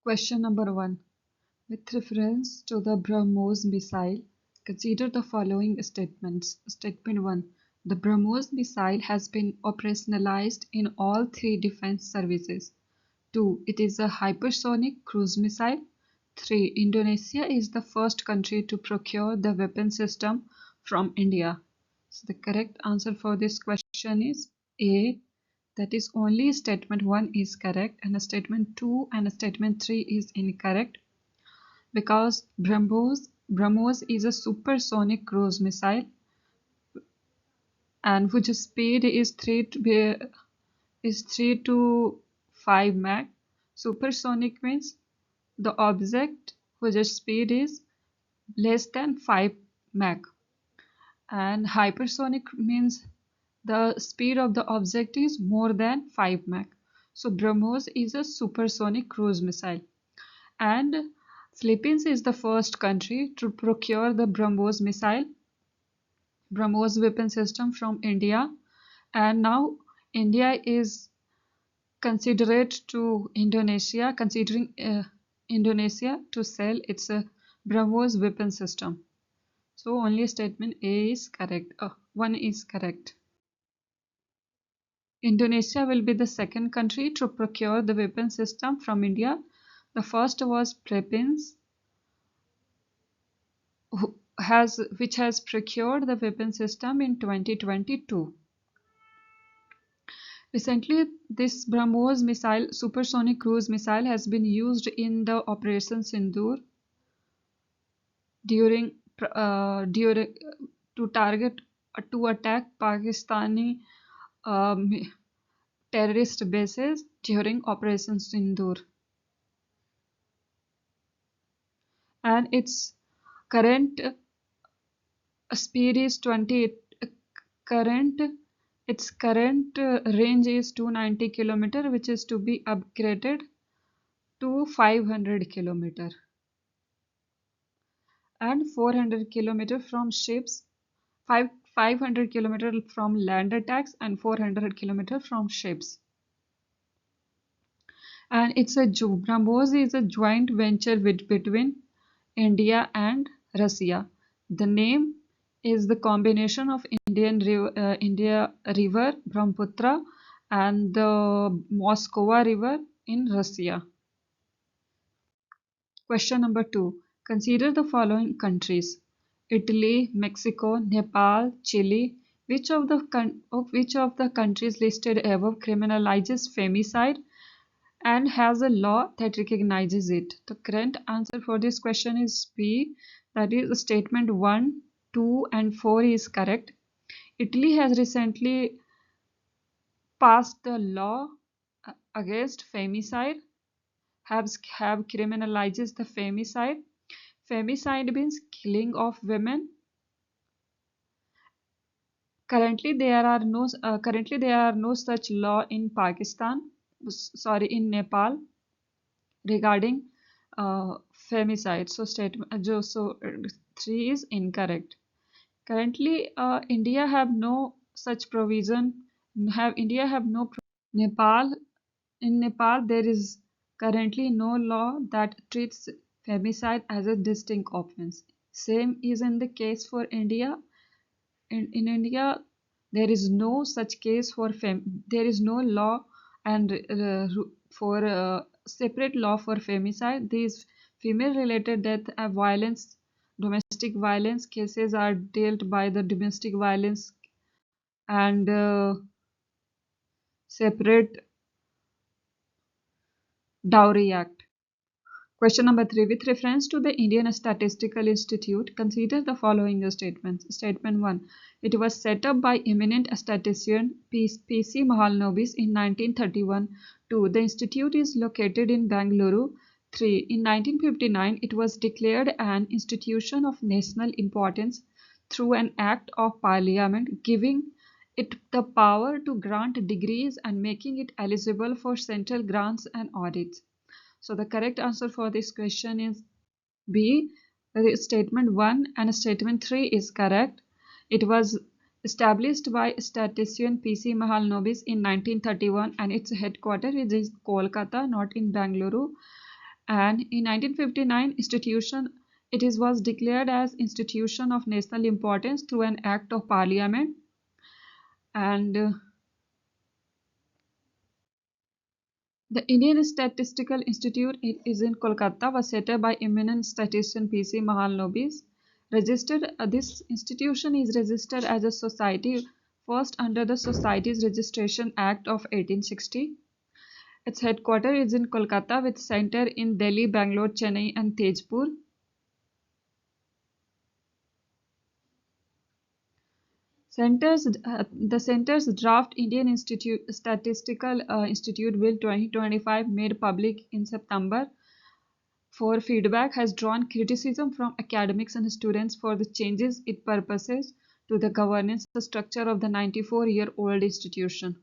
Question number 1. With reference to the BrahMos missile, consider the following statements. Statement 1. The BrahMos missile has been operationalized in all three defense services. 2. It is a hypersonic cruise missile. 3. Indonesia is the first country to procure the weapon system from India. So the correct answer for this question is A. That is only statement 1 is correct and statement 2 and statement 3 is incorrect because BrahMos is a supersonic cruise missile and whose speed is 3 to 5 Mach. Supersonic means the object whose speed is less than 5 Mach, and hypersonic means the speed of the object is more than 5 Mach. So BrahMos is a supersonic cruise missile. And Philippines is the first country to procure the BrahMos weapon system from India. And now India is considering Indonesia to sell its BrahMos weapon system. So only statement A is correct. 1 is correct. Indonesia will be the second country to procure the weapon system from India. The first was Philippines, which has procured the weapon system in 2022. Recently, this BrahMos missile, supersonic cruise missile, has been used in the Operation Sindoor to attack Pakistani terrorist bases during Operation Sindoor, and its current speed is its current range is 290 km, which is to be upgraded to 500 km, and 400 km from ships, 500 km from land attacks, and 400 km from ships. And BrahMos is a joint venture between India and Russia. The name is the combination of India River Brahmaputra and the Moskova River in Russia. Question number 2. Consider the following countries: Italy, Mexico, Nepal, Chile. Which of the countries listed above criminalizes femicide and has a law that recognizes it? The correct answer for this question is B. That is statement 1, 2 and 4 is correct. Italy has recently passed the law against femicide, have criminalizes the femicide. Femicide means killing of women. Currently there are no such law in in Nepal regarding femicide. So statement 3 is incorrect. Currently India have no such provision. Nepal In Nepal there is currently no law that treats femicide as a distinct offense. Same is in the case for India. In India there is no such case for there is no law and for separate law for femicide. These female related death violence, domestic violence cases are dealt by the domestic violence and separate dowry act. Question number 3. With reference to the Indian Statistical Institute, consider the following statements. Statement 1. It was set up by eminent statistician P.C. Mahalanobis in 1931. 2. The institute is located in Bangalore. 3. In 1959, it was declared an institution of national importance through an act of parliament, giving it the power to grant degrees and making it eligible for central grants and audits. So the correct answer for this question is B. Statement 1 and statement 3 is correct. It was established by statistician P.C. Mahalanobis in 1931 and its headquarters is in Kolkata, not in Bangalore. And in 1959, was declared as institution of national importance through an act of parliament. And the Indian Statistical Institute, it is in Kolkata, was set up by eminent statistician PC Mahalanobis. This institution is registered as a society first under the Societies Registration Act of 1860. Its headquarters is in Kolkata with center in Delhi, Bangalore, Chennai, and Tezpur. The center's draft Indian Statistical Institute Bill 2025, made public in September for feedback, has drawn criticism from academics and students for the changes it purposes to the governance structure of the 94-year-old institution.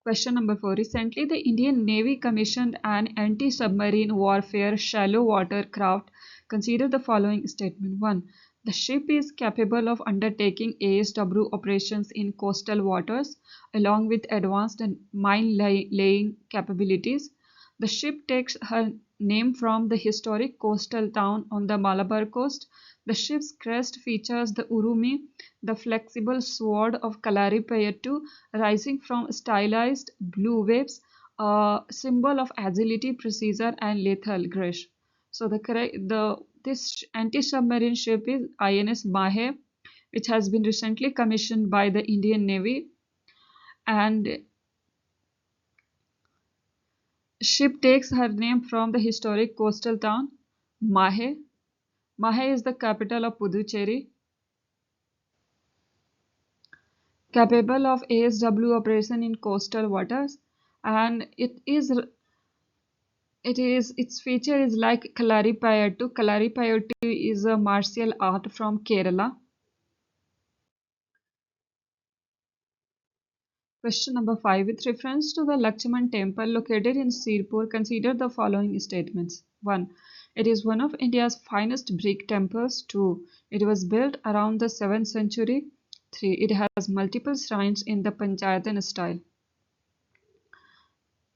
Question number 4. Recently, the Indian Navy commissioned an anti-submarine warfare shallow water craft. Consider the following statement. 1. The ship is capable of undertaking ASW operations in coastal waters along with advanced mine laying capabilities. The ship takes her name from the historic coastal town on the Malabar coast. The ship's crest features the Urumi, the flexible sword of Kalarippayattu, rising from stylized blue waves, a symbol of agility, precision, and lethal grace. So this anti-submarine ship is INS Mahe, which has been recently commissioned by the Indian Navy, and ship takes her name from the historic coastal town Mahe. Mahe is the capital of Puducherry, capable of ASW operation in coastal waters, and its feature is like Kalaripayattu. Kalaripayattu is a martial art from Kerala. Question number 5. With reference to the Lakshman temple located in Sirpur, consider the following statements. 1. It is one of India's finest brick temples. 2. It was built around the 7th century. 3. It has multiple shrines in the Panchayatan style.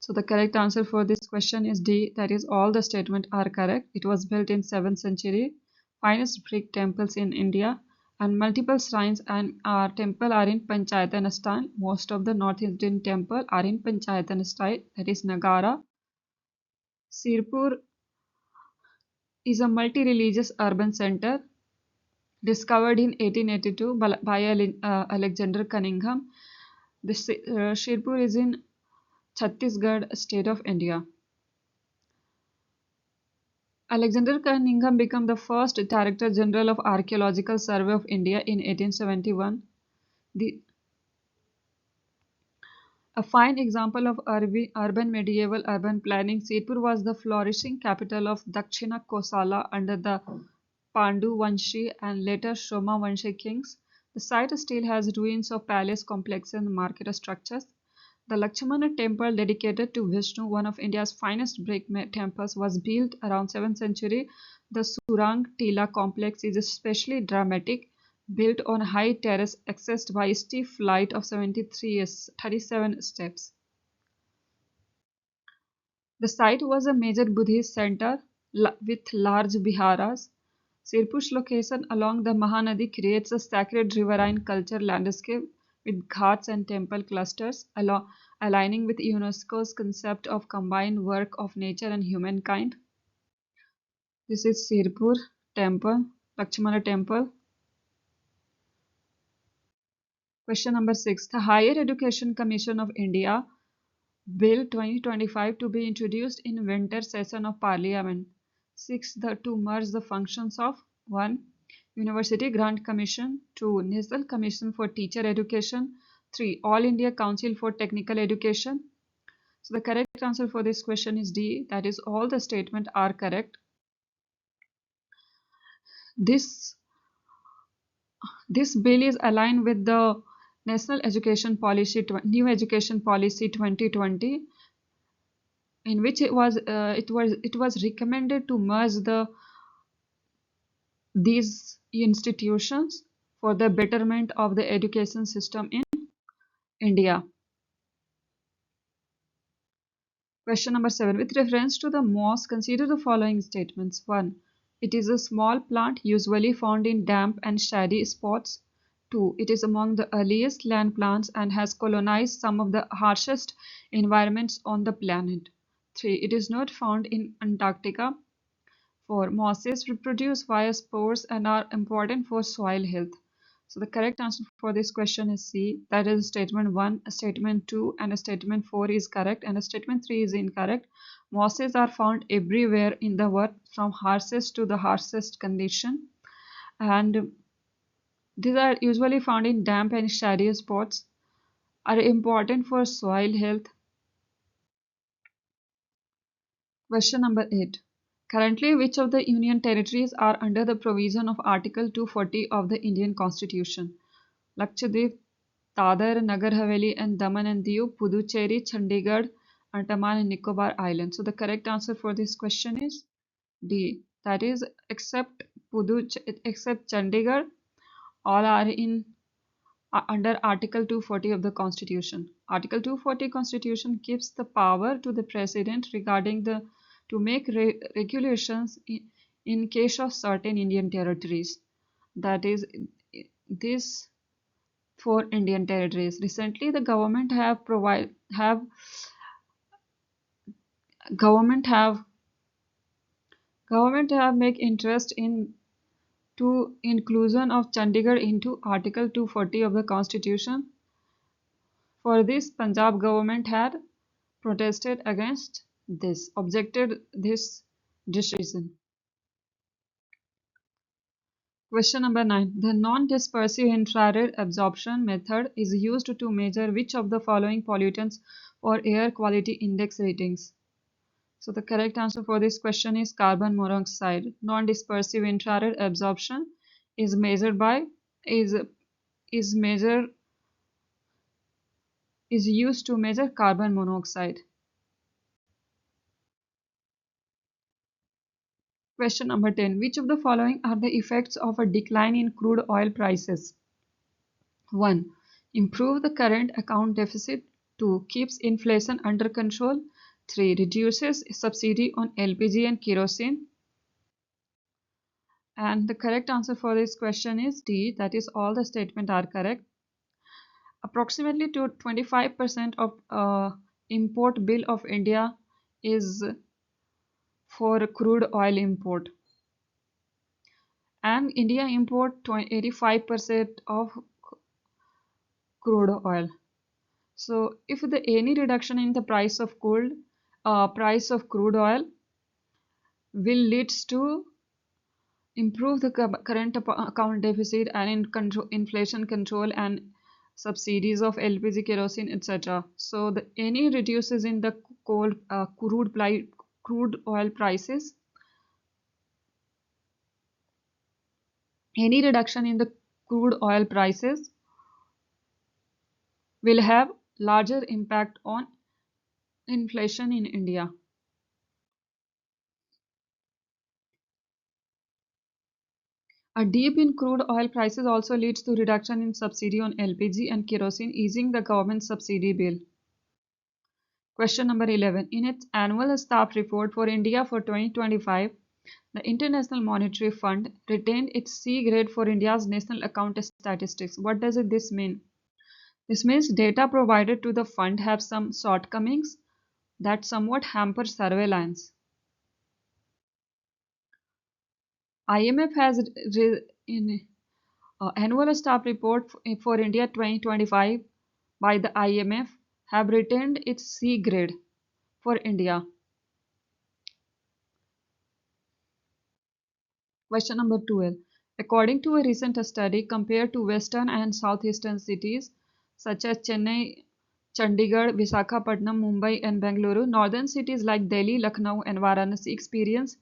So the correct answer for this question is D. That is, all the statements are correct. It was built in 7th century. Finest brick temples in India, and multiple shrines and temple are in Panchayatan style. Most of the North Indian temple are in Panchayatan style. That is Nagara. Sirpur is a multi-religious urban center discovered in 1882 by Alexander Cunningham. Shirpur is in Chhattisgarh state of India. Alexander Cunningham became the first Director General of Archaeological Survey of India in 1871. A fine example of urban medieval urban planning, Sirpur was the flourishing capital of Dakshina Kosala under the Pandu Vanshi and later Shoma Vanshi kings. The site still has ruins of palace complexes and market structures. The Lakshmana temple, dedicated to Vishnu, one of India's finest brick temples, was built around 7th century. The Surang Tila complex is especially dramatic, built on a high terrace accessed by a steep flight of 37 steps. The site was a major Buddhist center with large viharas. Sirpur's location along the Mahanadi creates a sacred riverine culture landscape with ghats and temple clusters, aligning with UNESCO's concept of combined work of nature and humankind. This is Sirpur temple, Lakshmana temple. Question number 6. The Higher Education Commission of India Bill 2025 to be introduced in winter session of Parliament. 6. To merge the functions of 1. University Grant Commission. 2. National Commission for Teacher Education. 3. All India Council for Technical Education. So the correct answer for this question is D. That is, all the statements are correct. This bill is aligned with the National Education Policy, New Education Policy 2020, in which it was recommended to merge these institutions for the betterment of the education system in India. Question number 7. With reference to the moss, consider the following statements. 1. It is a small plant usually found in damp and shady spots. 2. It is among the earliest land plants and has colonized some of the harshest environments on the planet. 3. It is not found in Antarctica. 4. Mosses reproduce via spores and are important for soil health. So the correct answer for this question is C. That is statement 1, statement 2 and statement 4 is correct and statement 3 is incorrect. Mosses are found everywhere in the world from harshest to the harshest condition, and these are usually found in damp and shady spots, are important for soil health. Question number 8. Currently, which of the Union territories are under the provision of Article 240 of the Indian Constitution? Lakshadweep, Dadar, Nagar Haveli, and Daman and Diu, Puducherry, Chandigarh, Andaman and Nicobar Islands. So the correct answer for this question is D. That is, except Chandigarh, all are in under Article 240 of the Constitution. Article 240 Constitution gives the power to the President regarding the to make regulations in case of certain Indian territories. That is, this for Indian territories. Recently, the government have make interest in to inclusion of Chandigarh into Article 240 of the Constitution. For this, Punjab government had protested against this, objected this decision. Question number 9. The non-dispersive infrared absorption method is used to measure which of the following pollutants or air quality index ratings? So the correct answer for this question is carbon monoxide. Non-dispersive infrared absorption is measured by is measure is used to measure carbon monoxide. Question number 10. Which of the following are the effects of a decline in crude oil prices? 1. Improve the current account deficit. 2. Keeps inflation under control. 3. Reduces subsidy on LPG and kerosene. And the correct answer for this question is D. That is, all the statements are correct. Approximately to 25% of import bill of India is for crude oil import. And India import 85% of crude oil. So if any reduction in the price of crude oil will leads to improve the current account deficit and in inflation control and subsidies of LPG, kerosene, etc. So any reduces in the crude oil prices, any reduction in the crude oil prices will have larger impact on inflation in India. A dip in crude oil prices also leads to reduction in subsidy on LPG and kerosene, easing the government subsidy bill. Question number 11. In its annual staff report for India for 2025, the International Monetary Fund retained its C grade for India's national account statistics. What does this mean? This means data provided to the fund have some shortcomings that somewhat hamper surveillance. IMF has in annual staff report for India 2025 by the IMF have retained its C grade for India. Question number 12. According to a recent study compared to western and southeastern cities such as Chennai, Chandigarh, Visakhapatnam, Mumbai and Bengaluru, northern cities like Delhi, Lucknow and Varanasi experience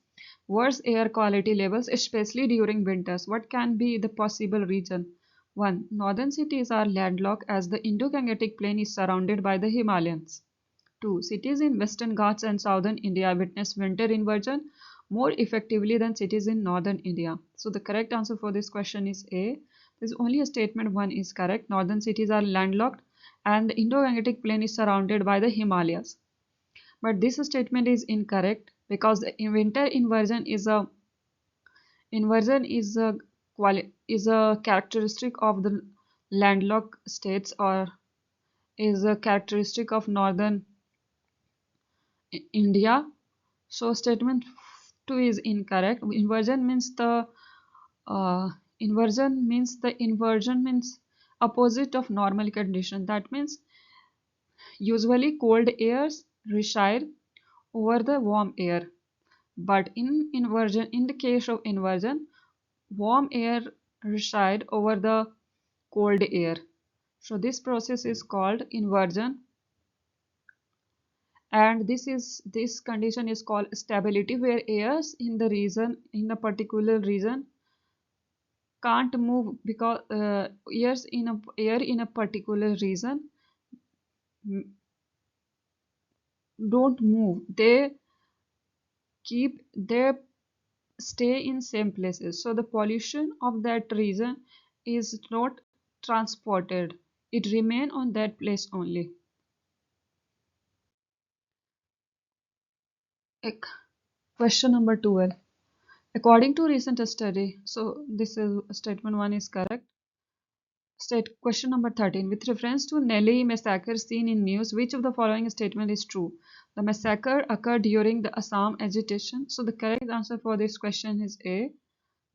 worse air quality levels, especially during winters. What can be the possible reason? 1. Northern cities are landlocked as the Indo-Gangetic Plain is surrounded by the Himalayas. 2. Cities in Western Ghats and Southern India witness winter inversion more effectively than cities in Northern India. So the correct answer for this question is A. There's only a statement 1 is correct. Northern cities are landlocked and the Indo-Gangetic Plain is surrounded by the Himalayas. But this statement is incorrect because the winter inversion is a characteristic of the landlocked states or is a characteristic of northern India. So statement 2 is incorrect. Uh, inversion means opposite of normal condition. That means usually cold airs reside over the warm air. But in the case of inversion, warm air reside over the cold air. So this process is called inversion, and this condition is called stability, where airs in a particular region can't move because air in a particular region don't move. They stay in same places. So the pollution of that region is not transported. It remain on that place only. Question number 12. According to recent study, so this is statement 1 is correct. Question number 13. With reference to Nelly massacre seen in news, which of the following statement is true? The massacre occurred during the Assam agitation. So the correct answer for this question is A.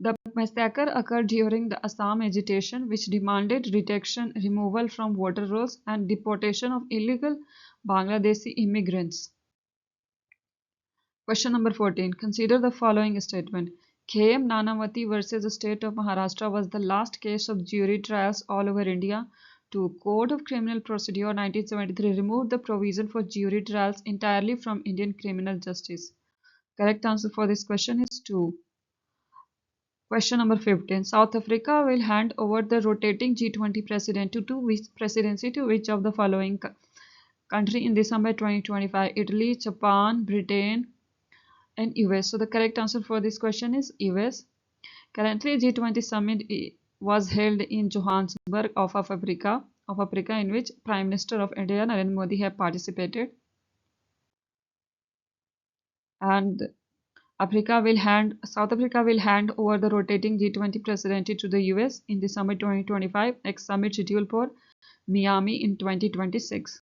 The massacre occurred during the Assam agitation, which demanded reduction, removal from voter rolls, and deportation of illegal Bangladeshi immigrants. Question number 14. Consider the following statement. K.M. Nanavati versus the state of Maharashtra was the last case of jury trials all over India. To Code of Criminal Procedure 1973 removed the provision for jury trials entirely from Indian criminal justice. Correct answer for this question is 2. Question number 15. South Africa will hand over the rotating G20 presidency to which of the following country in December 2025? Italy, Japan, Britain, and US. So the correct answer for this question is US. Currently, G20 summit was held in Johannesburg of Africa, in which Prime Minister of India Narendra Modi have participated. And South Africa will hand over the rotating G20 presidency to the US in December 2025. Next summit scheduled for Miami in 2026.